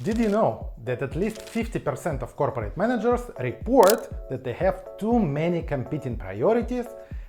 Did you know that at least 50% of corporate managers report that they have too many competing priorities,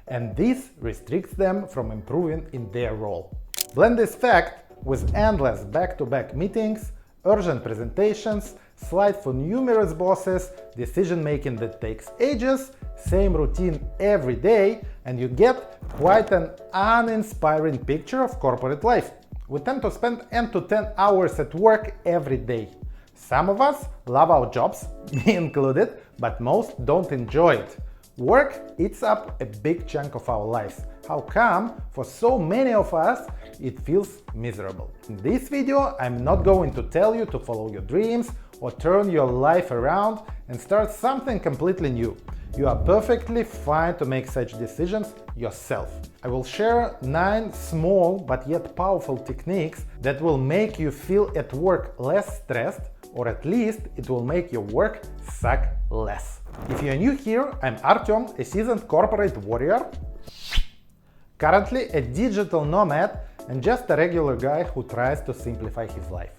and this restricts them from improving in their role? Blend this fact with endless back-to-back meetings, urgent presentations, slides for numerous bosses, decision-making that takes ages, same routine every day, and you get quite an uninspiring picture of corporate life. We tend to spend 8 to 10 hours at work every day. Some of us love our jobs, me included, but most don't enjoy it. Work eats up a big chunk of our lives. How come, for so many of us, it feels miserable? In this video, I'm not going to tell you to follow your dreams or turn your life around and start something completely new. You are perfectly fine to make such decisions yourself. I will share 9 small but yet powerful techniques that will make you feel at work less stressed, or at least it will make your work suck less. If you're new here, I'm Artyom, a seasoned corporate warrior, currently a digital nomad and just a regular guy who tries to simplify his life.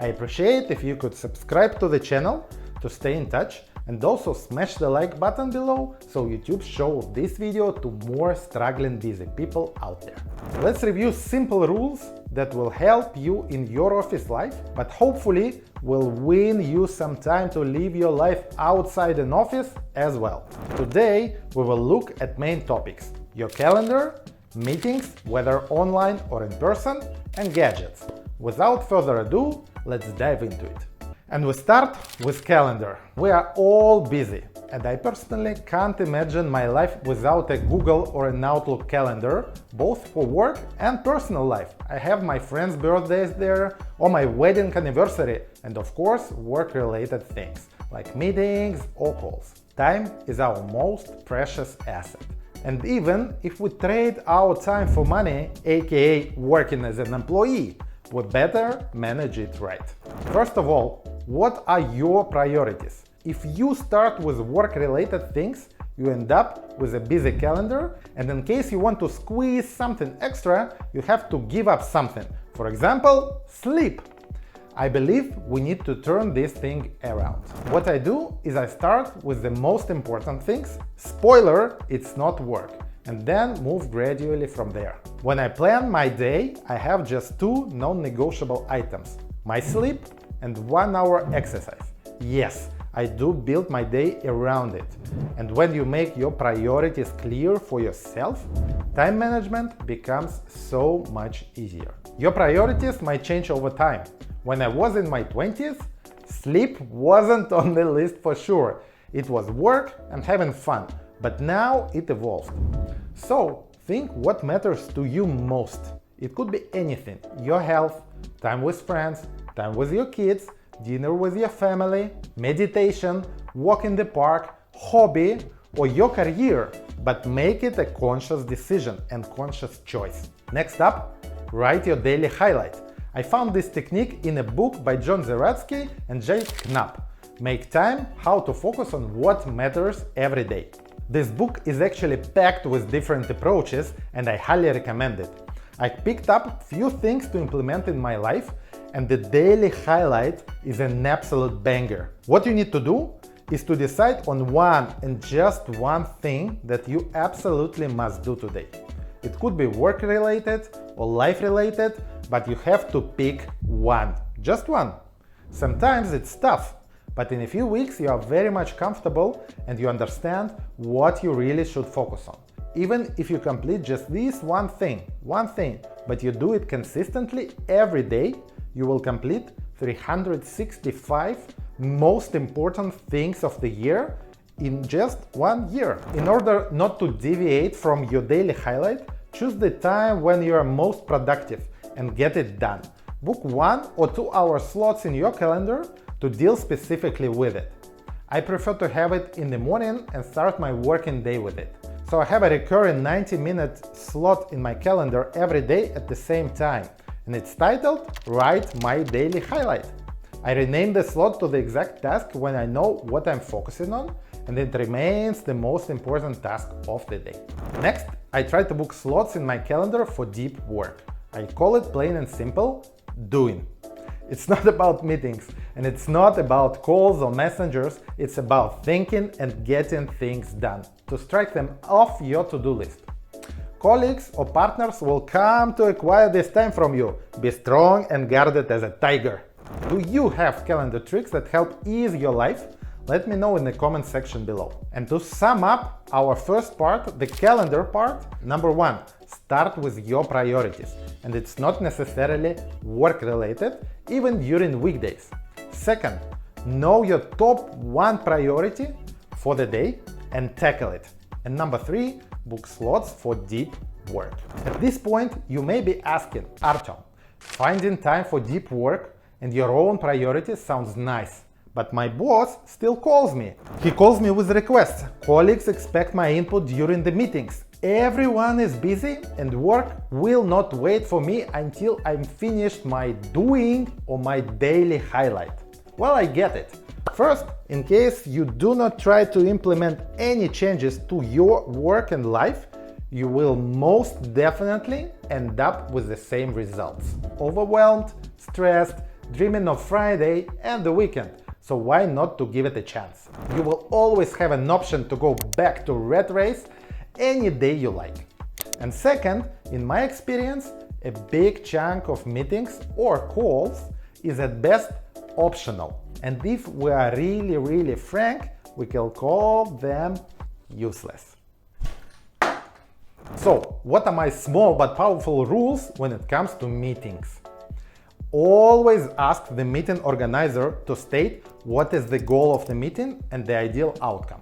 I appreciate if you could subscribe to the channel to stay in touch, and also smash the like button below so YouTube shows this video to more struggling busy people out there. Let's review simple rules that will help you in your office life, but hopefully will win you some time to live your life outside an office as well. Today we will look at main topics: your calendar, meetings, whether online or in person, and gadgets. Without further ado, let's dive into it. And we start with calendar. We are all busy, and I personally can't imagine my life without a Google or an Outlook calendar, both for work and personal life. I have my friends' birthdays there, or my wedding anniversary, and of course work-related things, like meetings or calls. Time is our most precious asset. And even if we trade our time for money, aka working as an employee, we better manage it right. First of all, what are your priorities? If you start with work-related things, you end up with a busy calendar, and in case you want to squeeze something extra, you have to give up something. For example, sleep. I believe we need to turn this thing around. What I do is I start with the most important things. Spoiler, it's not work. And then move gradually from there. When I plan my day, I have just 2 non-negotiable items: my sleep and 1 hour exercise. Yes, I do build my day around it. And when you make your priorities clear for yourself, time management becomes so much easier. Your priorities might change over time. When I was in my 20s, sleep wasn't on the list for sure. It was work and having fun. But now it evolved. So think what matters to you most. It could be anything: your health, time with friends, time with your kids, dinner with your family, meditation, walk in the park, hobby, or your career. But make it a conscious decision and conscious choice. Next up, write your daily highlight. I found this technique in a book by John Zeratsky and Jay Knapp. Make time: how to focus on what matters every day. This book is actually packed with different approaches, and I highly recommend it. I picked up few things to implement in my life, and the daily highlight is an absolute banger. What you need to do is to decide on one and just one thing that you absolutely must do today. It could be work-related or life-related, but you have to pick one, just one. Sometimes it's tough, but in a few weeks you are very much comfortable and you understand what you really should focus on. Even if you complete just this one thing, but you do it consistently every day, you will complete 365 most important things of the year in just 1 year. In order not to deviate from your daily highlight, choose the time when you are most productive and get it done. Book 1 or 2 hour slots in your calendar to deal specifically with it. I prefer to have it in the morning and start my working day with it. So I have a recurring 90-minute slot in my calendar every day at the same time, and it's titled Write My Daily Highlight. I rename the slot to the exact task when I know what I'm focusing on, and it remains the most important task of the day. Next, I try to book slots in my calendar for deep work. I call it plain and simple doing. It's not about meetings, and it's not about calls or messengers. It's about thinking and getting things done to strike them off your to-do list. Colleagues or partners will come to acquire this time from you. Be strong and guarded as a tiger. Do you have calendar tricks that help ease your life? Let me know in the comment section below. And to sum up our first part, the calendar part, number 1, start with your priorities. And it's not necessarily work-related, even during weekdays. Second, know your top 1 priority for the day and tackle it. And number 3, book slots for deep work. At this point, you may be asking, Artyom, finding time for deep work and your own priorities sounds nice. But my boss still calls me. He calls me with requests. Colleagues expect my input during the meetings. Everyone is busy and work will not wait for me until I'm finished my doing or my daily highlight. Well, I get it. First, in case you do not try to implement any changes to your work and life, you will most definitely end up with the same results. Overwhelmed, stressed, dreaming of Friday and the weekend. So why not to give it a chance? You will always have an option to go back to rat race any day you like. And second, in my experience, a big chunk of meetings or calls is at best optional. And if we are really frank, we can call them useless. So, what are my small but powerful rules when it comes to meetings? Always ask the meeting organizer to state what is the goal of the meeting and the ideal outcome.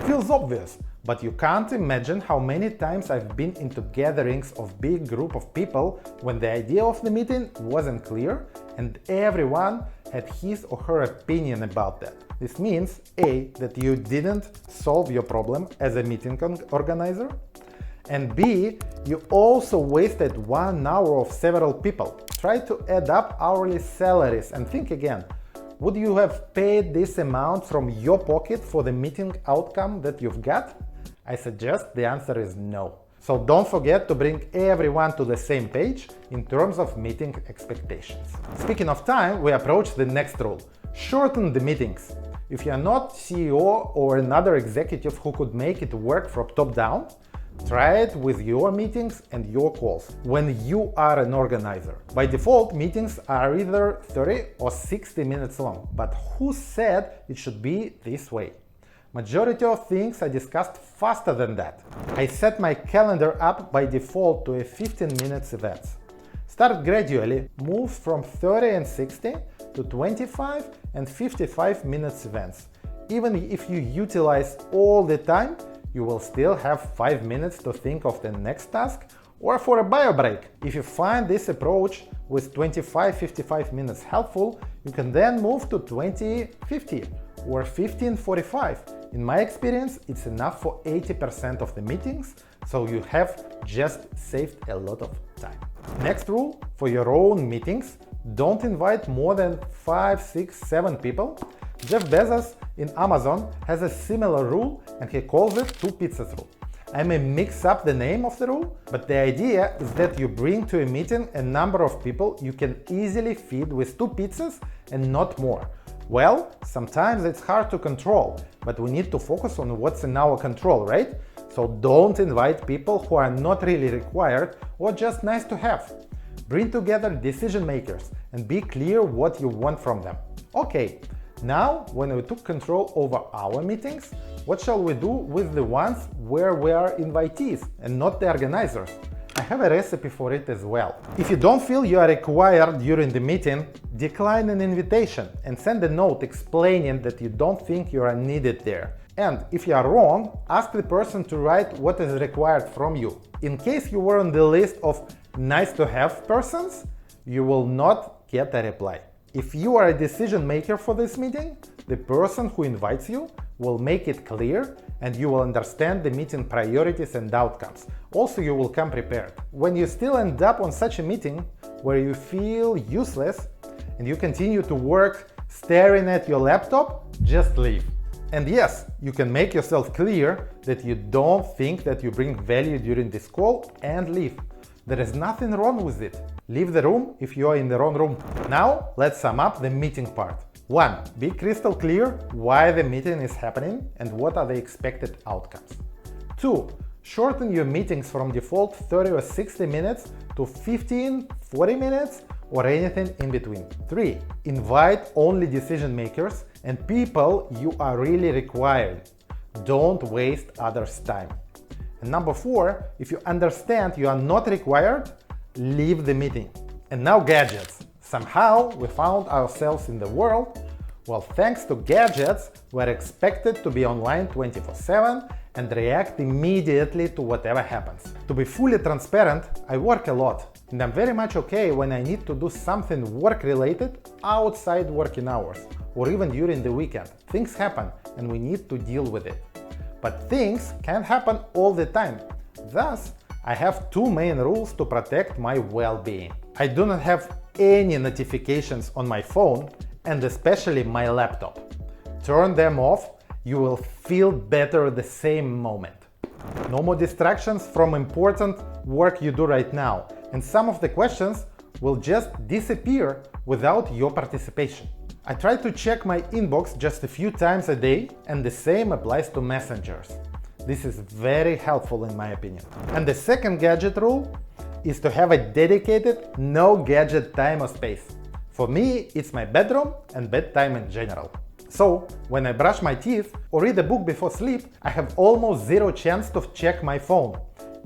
Feels obvious, but you can't imagine how many times I've been into gatherings of big group of people when the idea of the meeting wasn't clear and everyone had his or her opinion about that. This means A, that you didn't solve your problem as a meeting organizer, and B, you also wasted 1 hour of several people. Try to add up hourly salaries and think again. Would you have paid this amount from your pocket for the meeting outcome that you've got? I suggest the answer is no. So don't forget to bring everyone to the same page in terms of meeting expectations. Speaking of time, we approach the next rule. Shorten the meetings. If you're not CEO or another executive who could make it work from top down, try it with your meetings and your calls when you are an organizer. By default, meetings are either 30 or 60 minutes long, but who said it should be this way? Majority of things are discussed faster than that. I set my calendar up by default to a 15 minutes events. Start gradually, move from 30 and 60 to 25 and 55 minutes events. Even if you utilize all the time, you will still have 5 minutes to think of the next task or for a bio break. If you find this approach with 25-55 minutes helpful, you can then move to 20-50 or 15-45. In my experience, it's enough for 80% of the meetings, so you have just saved a lot of time. Next rule, for your own meetings, don't invite more than 5, 6, 7 people. Jeff Bezos in Amazon has a similar rule and he calls it 2 pizzas rule. I may mix up the name of the rule, but the idea is that you bring to a meeting a number of people you can easily feed with 2 pizzas and not more. Well, sometimes it's hard to control, but we need to focus on what's in our control, right? So don't invite people who are not really required or just nice to have. Bring together decision makers and be clear what you want from them. Okay, now when we took control over our meetings, what shall we do with the ones where we are invitees and not the organizers? I have a recipe for it as well. If you don't feel you are required during the meeting, decline an invitation and send a note explaining that you don't think you are needed there. And if you are wrong, ask the person to write what is required from you. In case you were on the list of nice to have persons, you will not get a reply. If you are a decision maker for this meeting, the person who invites you will make it clear and you will understand the meeting priorities and outcomes. Also, you will come prepared. When you still end up on such a meeting where you feel useless and you continue to work staring at your laptop, just leave. And yes, you can make yourself clear that you don't think that you bring value during this call and leave. There is nothing wrong with it. Leave the room if you are in the wrong room. Now, let's sum up the meeting part. 1. Be crystal clear why the meeting is happening and what are the expected outcomes. 2. Shorten your meetings from default 30 or 60 minutes to 15, 40 minutes or anything in between. 3. Invite only decision makers and people you are really requiring. Don't waste others' time. And number 4, if you understand you are not required, leave the meeting. And now gadgets. Somehow we found ourselves in the world. Well, thanks to gadgets, we're expected to be online 24/7 and react immediately to whatever happens. To be fully transparent, I work a lot, and I'm very much okay when I need to do something work-related outside working hours, or even during the weekend. Things happen, and we need to deal with it. But things can't happen all the time. Thus, I have 2 main rules to protect my well-being. I do not have any notifications on my phone, and especially my laptop. Turn them off, you will feel better the same moment. No more distractions from important work you do right now, and some of the questions will just disappear without your participation. I try to check my inbox just a few times a day, and the same applies to messengers. This is very helpful in my opinion. And the second gadget rule is to have a dedicated no gadget time or space. For me, it's my bedroom and bedtime in general. So, when I brush my teeth or read a book before sleep, I have almost zero chance to check my phone,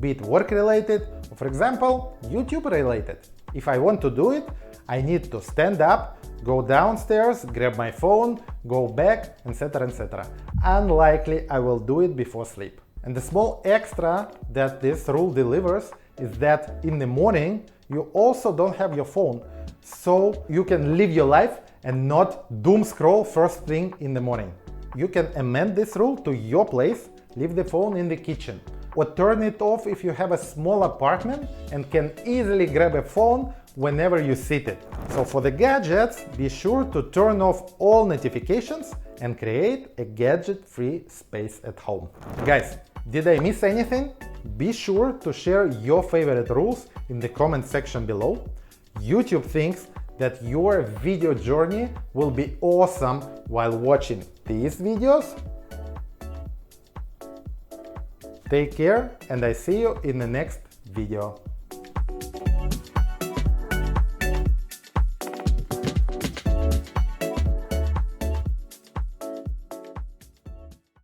be it work-related or, for example, YouTube-related. If I want to do it, I need to stand up, go downstairs, grab my phone, go back, etc., etc. Unlikely I will do it before sleep. And the small extra that this rule delivers is that in the morning, you also don't have your phone, so you can live your life and not doom scroll first thing in the morning. You can amend this rule to your place, leave the phone in the kitchen, or turn it off if you have a small apartment and can easily grab a phone whenever you sit it. So for the gadgets, be sure to turn off all notifications and create a gadget-free space at home. Guys, did I miss anything? Be sure to share your favorite rules in the comment section below. YouTube thinks that your video journey will be awesome while watching these videos. Take care, and I see you in the next video.